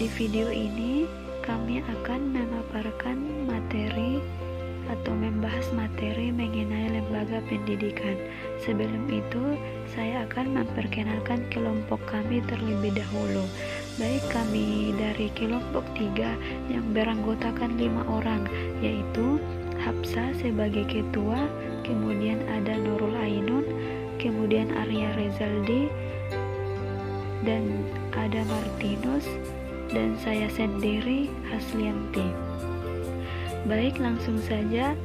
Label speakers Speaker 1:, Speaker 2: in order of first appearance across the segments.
Speaker 1: Di video ini kami akan memaparkan materi atau membahas materi mengenai lembaga pendidikan. Sebelum itu, saya akan memperkenalkan kelompok kami terlebih dahulu. Baik, kami dari kelompok 3 yang beranggotakan 5 orang, yaitu Hapsa sebagai ketua, kemudian ada Nurul Ainun, kemudian Arya Rezaldi, dan ada Martinus, dan saya sendiri, Haslianti. Baik, langsung saja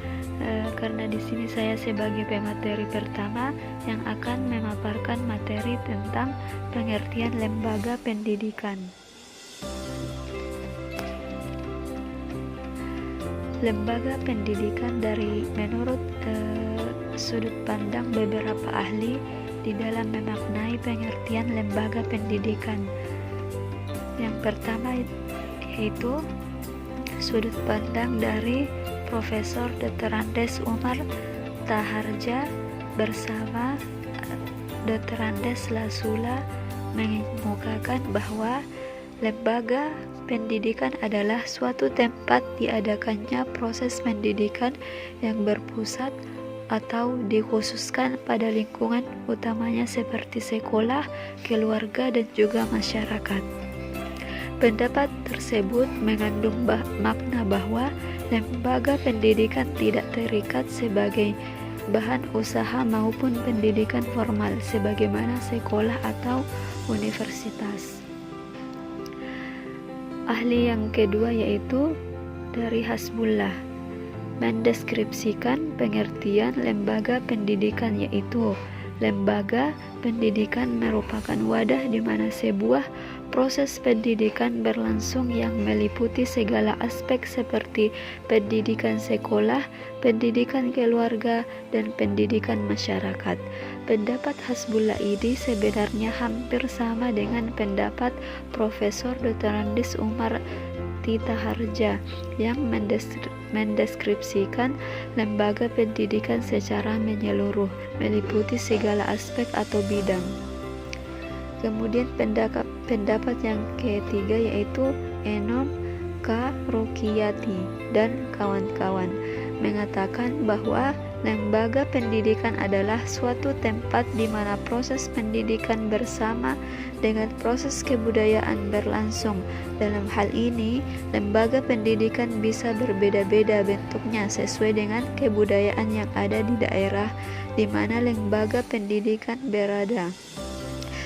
Speaker 1: karena di sini saya sebagai pemateri pertama yang akan memaparkan materi tentang pengertian lembaga pendidikan. Lembaga pendidikan menurut sudut pandang beberapa ahli di dalam memaknai pengertian lembaga pendidikan. Yang pertama yaitu sudut pandang dari Profesor Dr. Andes Umar Taharja bersama Dr. Andes Lasula mengemukakan bahwa lembaga pendidikan adalah suatu tempat diadakannya proses pendidikan yang berpusat atau dikhususkan pada lingkungan utamanya seperti sekolah, keluarga, dan juga masyarakat. Pendapat tersebut mengandung makna bahwa lembaga pendidikan tidak terikat sebagai bahan usaha maupun pendidikan formal sebagaimana sekolah atau universitas. Ahli yang kedua yaitu dari Hasbullah mendeskripsikan pengertian lembaga pendidikan, yaitu lembaga pendidikan merupakan wadah di mana sebuah proses pendidikan berlangsung yang meliputi segala aspek seperti pendidikan sekolah, pendidikan keluarga, dan pendidikan masyarakat. Pendapat Hasbullah ini sebenarnya hampir sama dengan pendapat Profesor Dr. Andes Umar Taharja yang mendeskripsikan lembaga pendidikan secara menyeluruh, meliputi segala aspek atau bidang. Kemudian pendapat yang ketiga yaitu Enom K. Rukiyati dan kawan-kawan mengatakan bahwa lembaga pendidikan adalah suatu tempat di mana proses pendidikan bersama dengan proses kebudayaan berlangsung. Dalam hal ini, lembaga pendidikan bisa berbeda-beda bentuknya sesuai dengan kebudayaan yang ada di daerah di mana lembaga pendidikan berada.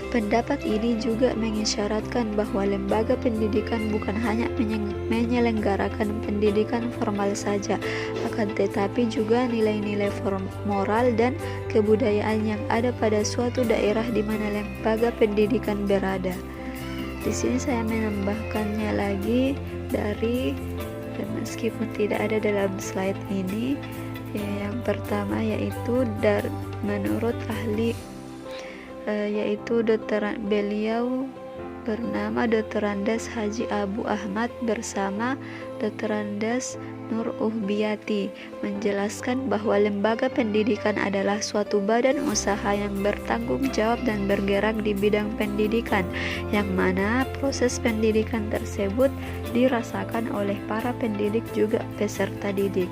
Speaker 1: Pendapat ini juga mengisyaratkan bahwa lembaga pendidikan bukan hanya menyelenggarakan pendidikan formal saja, akan tetapi juga nilai-nilai moral dan kebudayaan yang ada pada suatu daerah di mana lembaga pendidikan berada. Di sini saya menambahkannya lagi dari, meskipun tidak ada dalam slide ini, yang pertama yaitu menurut ahli yaitu beliau bernama Dr. Andes Haji Abu Ahmad bersama Dr. Andes Nur Uhbiyati menjelaskan bahwa lembaga pendidikan adalah suatu badan usaha yang bertanggung jawab dan bergerak di bidang pendidikan, yang mana proses pendidikan tersebut dirasakan oleh para pendidik juga peserta didik.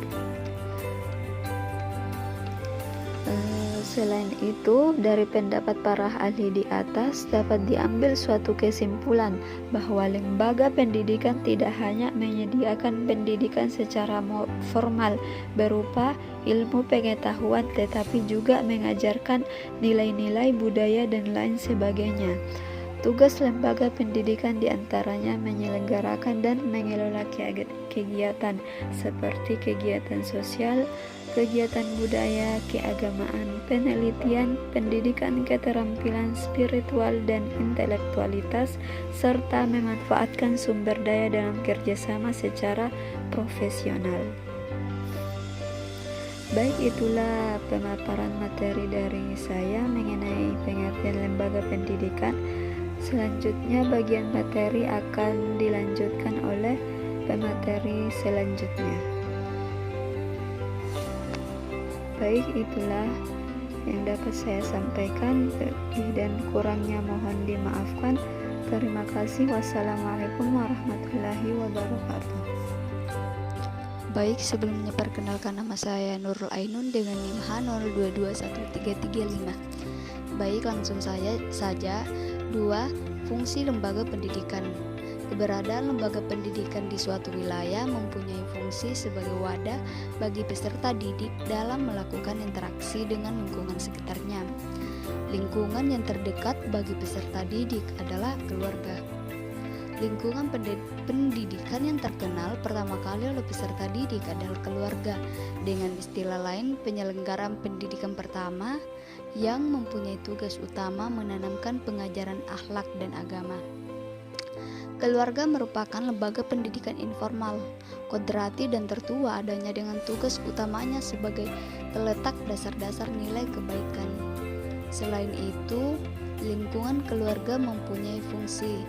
Speaker 1: Selain itu, dari pendapat para ahli di atas dapat diambil suatu kesimpulan bahwa lembaga pendidikan tidak hanya menyediakan pendidikan secara formal berupa ilmu pengetahuan, tetapi juga mengajarkan nilai-nilai budaya dan lain sebagainya. Tugas lembaga pendidikan diantaranya menyelenggarakan dan mengelola kegiatan seperti kegiatan sosial, kegiatan budaya, keagamaan, penelitian, pendidikan keterampilan spiritual dan intelektualitas, serta memanfaatkan sumber daya dalam kerjasama secara profesional. Baik, itulah pemaparan materi dari saya mengenai pengertian lembaga pendidikan. Selanjutnya bagian materi akan dilanjutkan oleh pemateri selanjutnya. Baik, itulah yang dapat saya sampaikan. Lebih dan kurangnya mohon dimaafkan. Terima kasih. Wassalamualaikum warahmatullahi wabarakatuh.
Speaker 2: Baik, sebelumnya perkenalkan, nama saya Nurul Ainun dengan NIM H02213335. Baik, langsung saja. 2. Fungsi lembaga pendidikan. Keberadaan lembaga pendidikan di suatu wilayah mempunyai fungsi sebagai wadah bagi peserta didik dalam melakukan interaksi dengan lingkungan sekitarnya. Lingkungan yang terdekat bagi peserta didik adalah keluarga. Lingkungan pendidikan yang terkenal pertama kali oleh peserta didik adalah keluarga. Dengan istilah lain, penyelenggaraan pendidikan pertama yang mempunyai tugas utama menanamkan pengajaran akhlak dan agama. Keluarga merupakan lembaga pendidikan informal, kodrati dan tertua adanya dengan tugas utamanya sebagai peletak dasar-dasar nilai kebaikan. Selain itu, lingkungan keluarga mempunyai fungsi.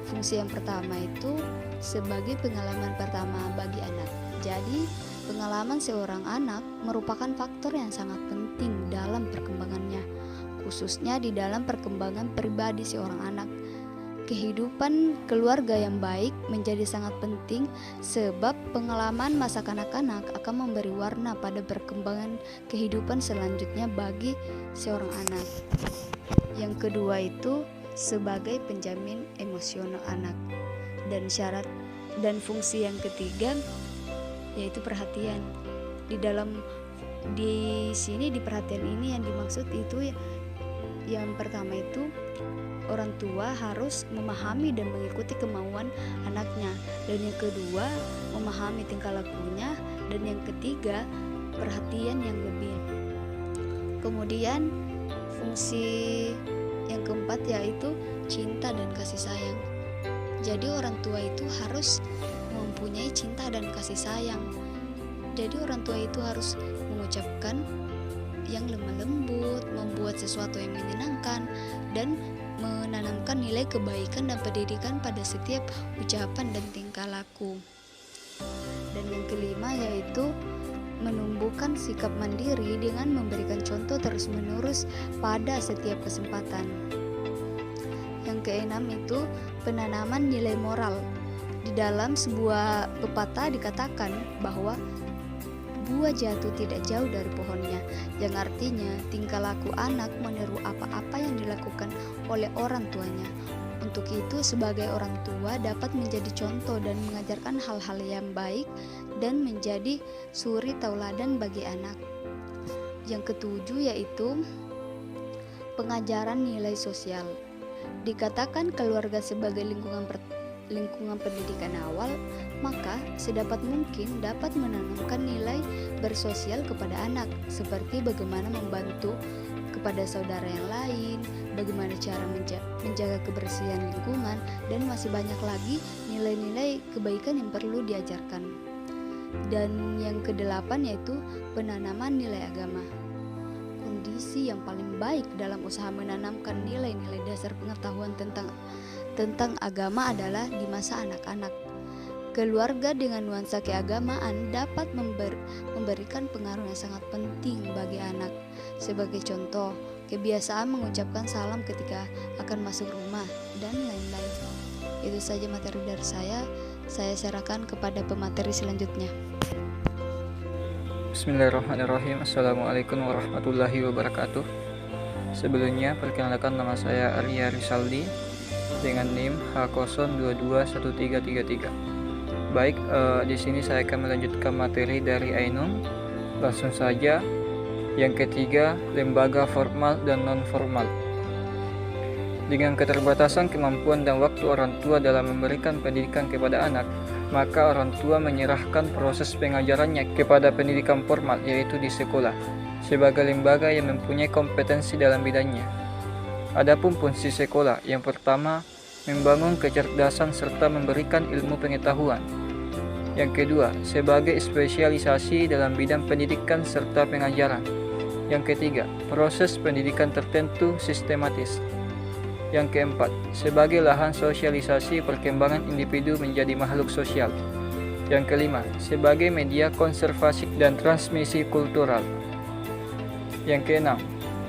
Speaker 2: Fungsi yang pertama itu sebagai pengalaman pertama bagi anak. Jadi, pengalaman seorang anak merupakan faktor yang sangat penting dalam perkembangannya, khususnya di dalam perkembangan pribadi seorang anak. Kehidupan keluarga yang baik menjadi sangat penting sebab pengalaman masa kanak-kanak akan memberi warna pada perkembangan kehidupan selanjutnya bagi seorang anak. Yang kedua itu sebagai penjamin emosional anak, dan syarat dan fungsi yang ketiga yaitu perhatian. Di sini di perhatian ini yang dimaksud itu yang pertama itu orang tua harus memahami dan mengikuti kemauan anaknya, dan yang kedua memahami tingkah lakunya, dan yang ketiga perhatian yang lebih. Kemudian fungsi yang keempat yaitu cinta dan kasih sayang. Jadi orang tua itu harus mempunyai cinta dan kasih sayang. Jadi orang tua itu harus mengucapkan yang lemah lembut, membuat sesuatu yang menyenangkan, dan menanamkan nilai kebaikan dan pendidikan pada setiap ucapan dan tingkah laku. Dan yang kelima yaitu menumbuhkan sikap mandiri dengan memberikan contoh terus-menerus pada setiap kesempatan. Yang keenam itu penanaman nilai moral. Di dalam sebuah pepatah dikatakan bahwa buah jatuh tidak jauh dari pohonnya, yang artinya tingkah laku anak meniru apa-apa yang dilakukan oleh orang tuanya. Untuk itu, sebagai orang tua dapat menjadi contoh dan mengajarkan hal-hal yang baik dan menjadi suri tauladan bagi anak. Yang ketujuh yaitu pengajaran nilai sosial. Dikatakan keluarga sebagai lingkungan pendidikan awal, maka sedapat mungkin dapat menanamkan nilai bersosial kepada anak, seperti bagaimana membantu kepada saudara yang lain, bagaimana cara menjaga kebersihan lingkungan, dan masih banyak lagi nilai-nilai kebaikan yang perlu diajarkan. Dan yang kedelapan yaitu penanaman nilai agama. Kondisi yang paling baik dalam usaha menanamkan nilai-nilai dasar pengetahuan tentang agama adalah di masa anak-anak. Keluarga dengan nuansa keagamaan dapat memberikan pengaruh yang sangat penting bagi anak. Sebagai contoh, kebiasaan mengucapkan salam ketika akan masuk rumah, dan lain-lain. Itu saja materi dari saya serahkan kepada pemateri selanjutnya.
Speaker 3: Bismillahirrahmanirrahim. Assalamualaikum warahmatullahi wabarakatuh. Sebelumnya, perkenalkan, nama saya Arya Risaldi dengan NIM H02213333. Baik, di sini saya akan melanjutkan materi dari Ainun. Langsung saja. Yang ketiga, lembaga formal dan non-formal. Dengan keterbatasan kemampuan dan waktu orang tua dalam memberikan pendidikan kepada anak, maka orang tua menyerahkan proses pengajarannya kepada pendidikan formal, yaitu di sekolah, sebagai lembaga yang mempunyai kompetensi dalam bidangnya. Adapun fungsi sekolah, yang pertama, membangun kecerdasan serta memberikan ilmu pengetahuan. Yang kedua, sebagai spesialisasi dalam bidang pendidikan serta pengajaran. Yang ketiga, proses pendidikan tertentu sistematis. Yang keempat, sebagai lahan sosialisasi perkembangan individu menjadi makhluk sosial. Yang kelima, sebagai media konservasi dan transmisi kultural. Yang keenam,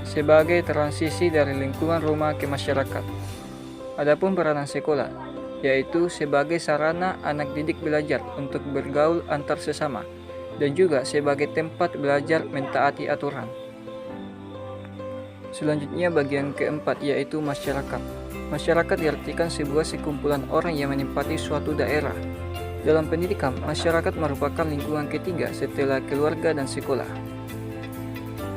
Speaker 3: sebagai transisi dari lingkungan rumah ke masyarakat. Adapun peranan sekolah, yaitu sebagai sarana anak didik belajar untuk bergaul antar sesama, dan juga sebagai tempat belajar mentaati aturan. Selanjutnya bagian keempat, yaitu masyarakat. Masyarakat diartikan sebuah sekumpulan orang yang menempati suatu daerah. Dalam pendidikan, masyarakat merupakan lingkungan ketiga setelah keluarga dan sekolah.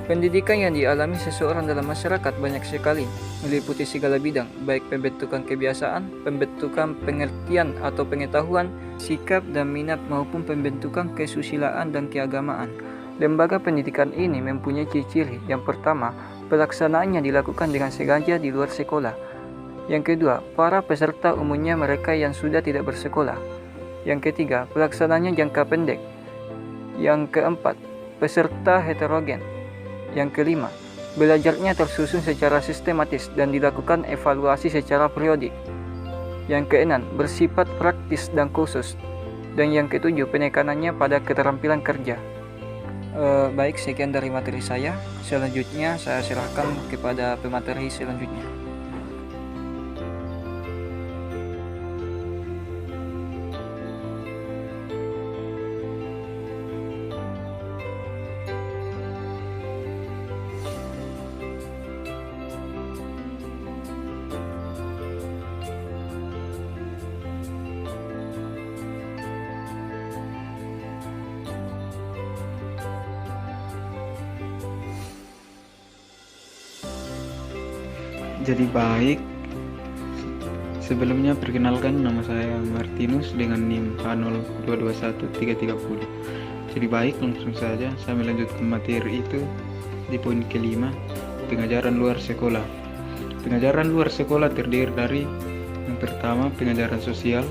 Speaker 3: Pendidikan yang dialami seseorang dalam masyarakat banyak sekali, meliputi segala bidang, baik pembentukan kebiasaan, pembentukan pengertian atau pengetahuan, sikap dan minat maupun pembentukan kesusilaan dan keagamaan. Lembaga pendidikan ini mempunyai ciri-ciri. Yang pertama, pelaksanaannya dilakukan dengan sengaja di luar sekolah. Yang kedua, para peserta umumnya mereka yang sudah tidak bersekolah. Yang ketiga, pelaksanaannya jangka pendek. Yang keempat, peserta heterogen. Yang kelima, belajarnya tersusun secara sistematis dan dilakukan evaluasi secara periodik. Yang keenam, bersifat praktis dan khusus. Dan yang ketujuh, penekanannya pada keterampilan kerja. Baik, sekian dari materi saya. Selanjutnya saya serahkan kepada pemateri selanjutnya.
Speaker 4: Jadi baik, sebelumnya perkenalkan, nama saya Martinus dengan NIM H022130. Jadi baik, langsung saja saya melanjutkan materi itu di poin kelima, pengajaran luar sekolah. Pengajaran luar sekolah terdiri dari yang pertama pengajaran sosial,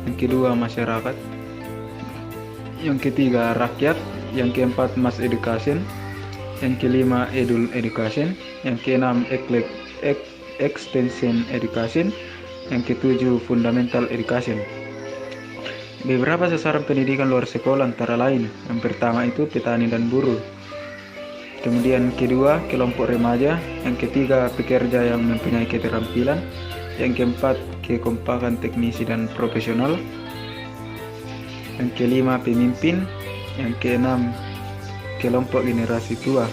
Speaker 4: yang kedua masyarakat, yang ketiga rakyat, yang keempat mass education, yang kelima adult education, yang keenam extension education, yang ketujuh fundamental education. Beberapa sasaran pendidikan luar sekolah antara lain, yang pertama itu petani dan buruh, kemudian kedua kelompok remaja, yang ketiga pekerja yang mempunyai keterampilan, yang keempat kekompakan teknisi dan profesional, yang kelima pemimpin, yang keenam kelompok generasi tua.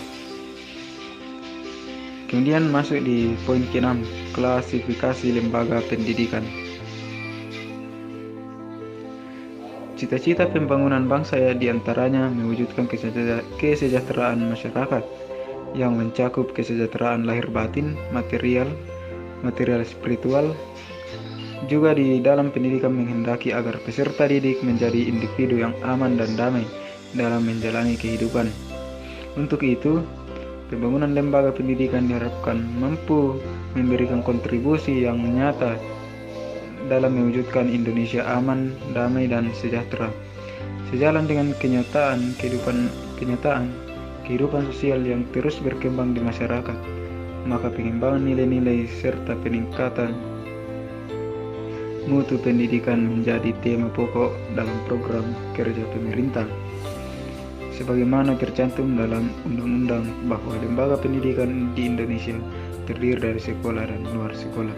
Speaker 4: Kemudian masuk di poin ke-6, klasifikasi lembaga pendidikan. Cita-cita pembangunan bangsa diantaranya mewujudkan kesejahteraan masyarakat yang mencakup kesejahteraan lahir batin, material spiritual. Juga di dalam pendidikan menghendaki agar peserta didik menjadi individu yang aman dan damai dalam menjalani kehidupan. Untuk itu, pembangunan lembaga pendidikan diharapkan mampu memberikan kontribusi yang nyata dalam mewujudkan Indonesia aman, damai, dan sejahtera. Sejalan dengan kehidupan sosial yang terus berkembang di masyarakat, maka pengembangan nilai-nilai serta peningkatan mutu pendidikan menjadi tema pokok dalam program kerja pemerintah. Sebagaimana tercantum dalam undang-undang bahwa lembaga pendidikan di Indonesia terdiri dari sekolah dan luar sekolah.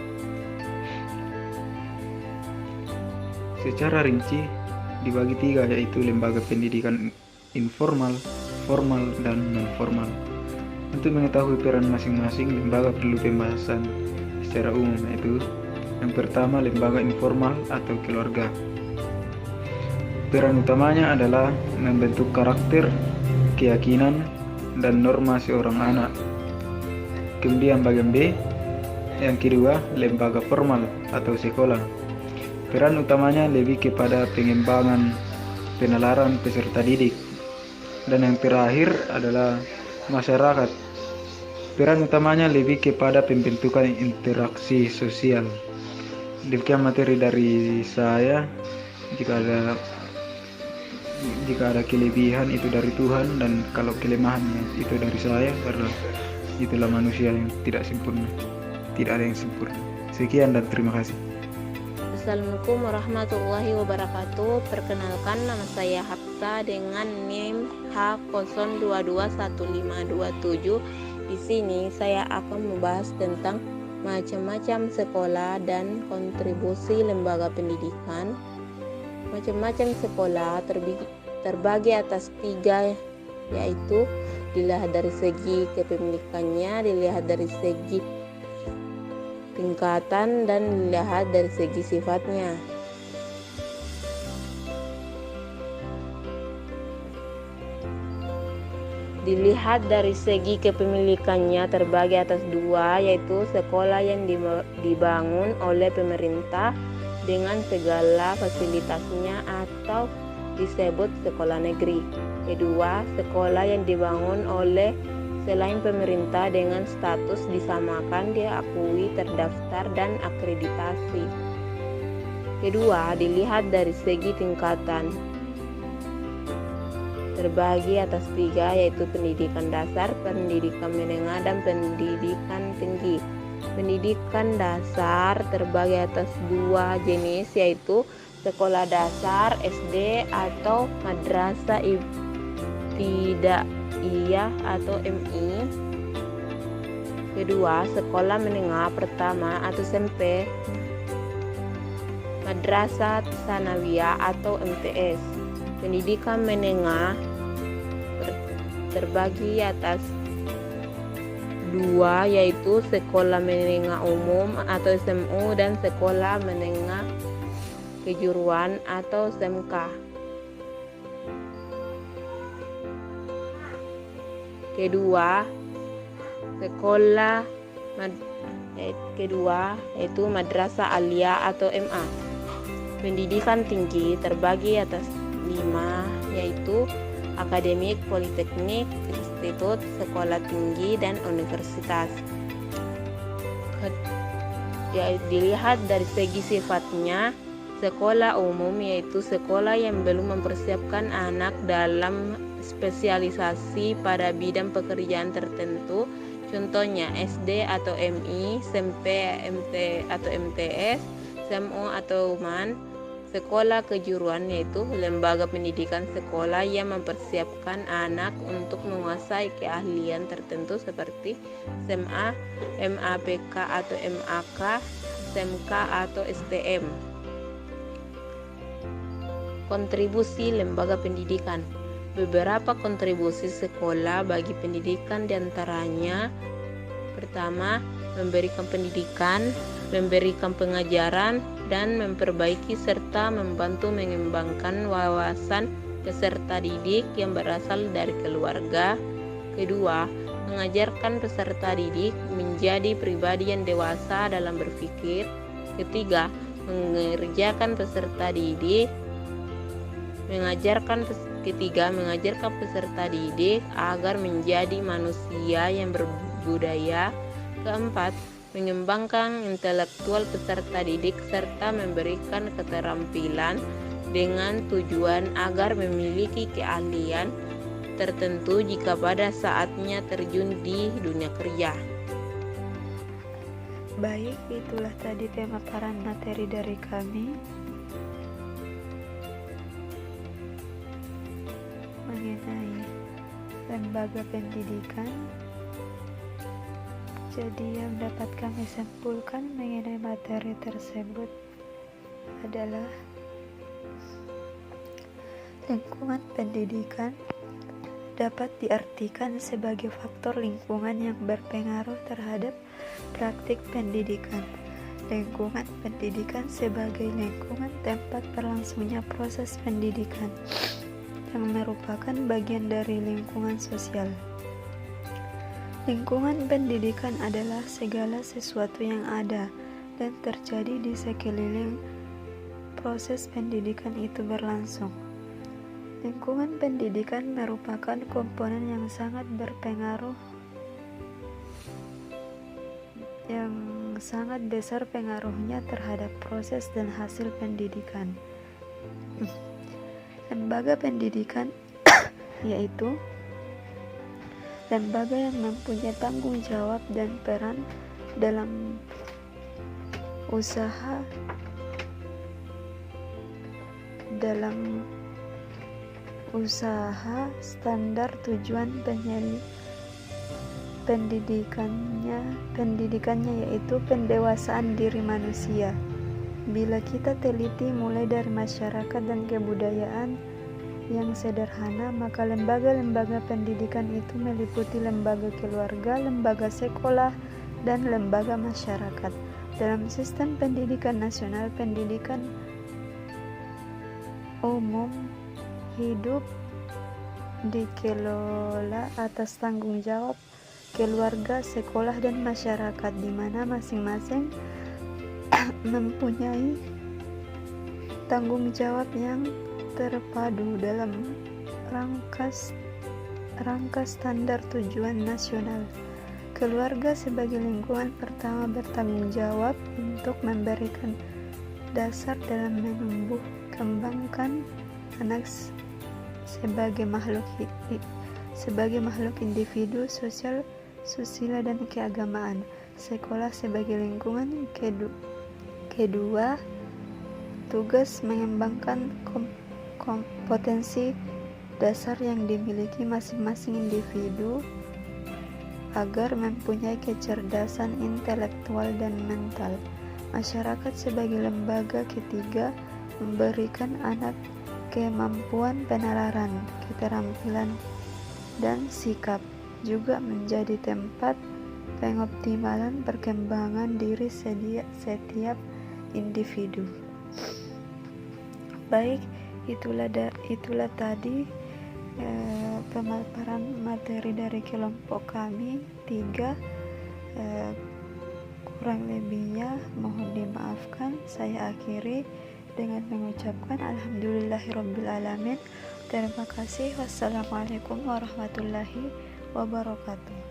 Speaker 4: Secara rinci dibagi tiga, yaitu lembaga pendidikan informal, formal, dan non-formal. Untuk mengetahui peran masing-masing lembaga perlu pembahasan secara umum, yaitu yang pertama lembaga informal atau keluarga. Peran utamanya adalah membentuk karakter, keyakinan, dan norma seorang anak. Kemudian bagian B, yang kedua, lembaga formal atau sekolah. Peran utamanya lebih kepada pengembangan penalaran peserta didik. Dan yang terakhir adalah masyarakat. Peran utamanya lebih kepada pembentukan interaksi sosial. Demikian materi dari saya. Jika ada kelebihan itu dari Tuhan, dan kalau kelemahannya itu dari saya, karena itulah manusia yang tidak sempurna. Tidak ada yang sempurna. Sekian dan terima kasih.
Speaker 5: Assalamualaikum warahmatullahi wabarakatuh. Perkenalkan, nama saya Hafsa dengan NIM H02215227. Di sini saya akan membahas tentang macam-macam sekolah dan kontribusi lembaga pendidikan. Macam-macam sekolah terbagi atas 3, yaitu dilihat dari segi kepemilikannya, dilihat dari segi tingkatan, dan dilihat dari segi sifatnya. Dilihat dari segi kepemilikannya terbagi atas 2, yaitu sekolah yang dibangun oleh pemerintah dengan segala fasilitasnya atau disebut sekolah negeri. Kedua, sekolah yang dibangun oleh selain pemerintah dengan status disamakan, diakui, terdaftar, dan akreditasi. Kedua, dilihat dari segi tingkatan. Terbagi atas 3, yaitu pendidikan dasar, pendidikan menengah, dan pendidikan tinggi. Pendidikan dasar terbagi atas 2 jenis, yaitu sekolah dasar SD atau madrasah ibtidaiyah atau MI. Kedua, sekolah menengah pertama atau SMP, madrasah tsanawiyah atau MTS. Pendidikan menengah terbagi atas 2, yaitu sekolah menengah umum atau SMU dan sekolah menengah kejuruan atau SMK. Kedua, yaitu madrasah aliyah atau MA. Pendidikan tinggi terbagi atas 5, yaitu akademik, politeknik, institut, sekolah tinggi, dan universitas. Dilihat dari segi sifatnya, sekolah umum yaitu sekolah yang belum mempersiapkan anak dalam spesialisasi pada bidang pekerjaan tertentu, contohnya SD atau MI, SMP atau MTS, SMU atau UMAN. Sekolah kejuruan yaitu lembaga pendidikan sekolah yang mempersiapkan anak untuk menguasai keahlian tertentu seperti SMA, MAPK atau MAK, SMK atau STM. Kontribusi lembaga pendidikan. Beberapa kontribusi sekolah bagi pendidikan diantaranya: pertama, memberikan pendidikan, memberikan pengajaran, dan memperbaiki serta membantu mengembangkan wawasan peserta didik yang berasal dari keluarga. Kedua, mengajarkan peserta didik menjadi pribadi yang dewasa dalam berpikir. Ketiga, mengajarkan peserta didik agar menjadi manusia yang berbudaya. Keempat, mengembangkan intelektual peserta didik serta memberikan keterampilan dengan tujuan agar memiliki keahlian tertentu jika pada saatnya terjun di dunia kerja.
Speaker 1: Baik, itulah tadi pemaparan materi dari kami mengenai lembaga pendidikan. Jadi yang dapat kami simpulkan mengenai materi tersebut adalah lingkungan pendidikan dapat diartikan sebagai faktor lingkungan yang berpengaruh terhadap praktik pendidikan. Lingkungan pendidikan sebagai lingkungan tempat berlangsungnya proses pendidikan yang merupakan bagian dari lingkungan sosial. Lingkungan pendidikan adalah segala sesuatu yang ada dan terjadi di sekeliling proses pendidikan itu berlangsung. Lingkungan pendidikan merupakan komponen yang sangat berpengaruh, yang sangat besar pengaruhnya terhadap proses dan hasil pendidikan. Lembaga pendidikan yaitu lembaga yang mempunyai tanggung jawab dan peran dalam usaha standar tujuan pendidikannya yaitu pendewasaan diri manusia. Bila kita teliti mulai dari masyarakat dan kebudayaan yang sederhana, maka lembaga-lembaga pendidikan itu meliputi lembaga keluarga, lembaga sekolah, dan lembaga masyarakat. Dalam sistem pendidikan nasional, pendidikan umum hidup dikelola atas tanggung jawab keluarga, sekolah, dan masyarakat, di mana masing-masing mempunyai tanggung jawab yang terpadu dalam rangka standar tujuan nasional. Keluarga sebagai lingkungan pertama bertanggung jawab untuk memberikan dasar dalam menumbuh kembangkan anak sebagai makhluk individu, sosial, susila, dan keagamaan. Sekolah sebagai lingkungan kedua, tugas mengembangkan kompetensi dasar yang dimiliki masing-masing individu agar mempunyai kecerdasan intelektual dan mental. Masyarakat sebagai lembaga ketiga memberikan anak kemampuan penalaran, keterampilan, dan sikap, juga menjadi tempat pengoptimalan perkembangan diri setiap individu. Baik, itulah tadi pemaparan materi dari kelompok kami 3. Kurang lebihnya mohon dimaafkan. Saya akhiri dengan mengucapkan alhamdulillahirabbil alamin. Terima kasih. Wassalamualaikum warahmatullahi wabarakatuh.